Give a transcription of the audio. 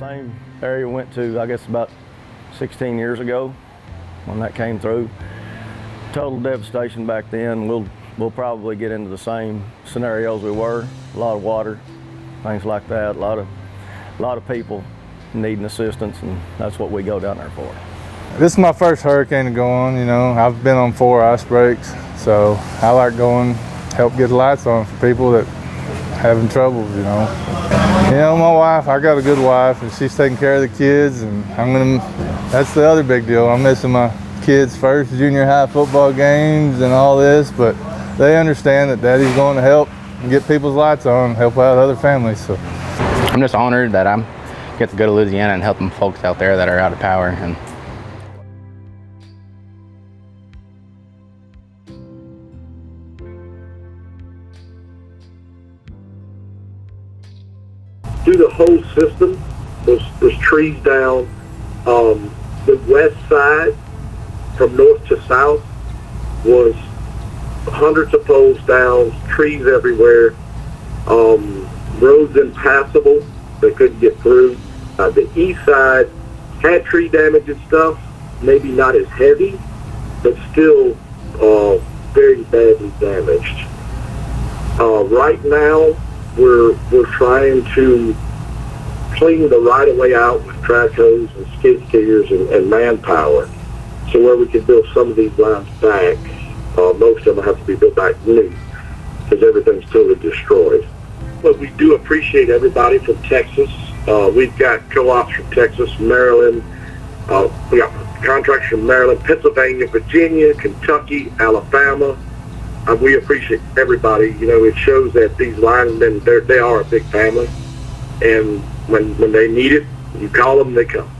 same area we went to, I guess, about 16 years ago when that came through. Total devastation back then. We'll probably get into the same scenarios we were. A lot of water, things like that. A lot of people needing assistance, and that's what we go down there for. This is my first hurricane to go on, you know. I've been on 4 ice breaks, so I like going, help get the lights on for people that having troubles, you know. You know, my wife, I got a good wife, and she's taking care of the kids, and that's the other big deal. I'm missing my kids' first junior high football games and all this, but they understand that Daddy's going to help and get people's lights on, help out other families. So I'm just honored that I get to go to Louisiana and help them folks out there that are out of power. And through the whole system was trees down. The west side from north to south was hundreds of poles down, trees everywhere, roads impassable, they couldn't get through. The east side had tree damage and stuff, maybe not as heavy, but still very badly damaged. Right now, we're trying to clean the right-of-way out with track hose and skid steers and manpower, so where we can build some of these lines back. Most of them have to be built back new because everything's totally destroyed. But we do appreciate everybody from Texas. We've got co-ops from Texas, Maryland. We got contractors from Maryland, Pennsylvania, Virginia, Kentucky, Alabama. We appreciate everybody. You know, it shows that these linemen, they are a big family. And when they need it, you call them, they come.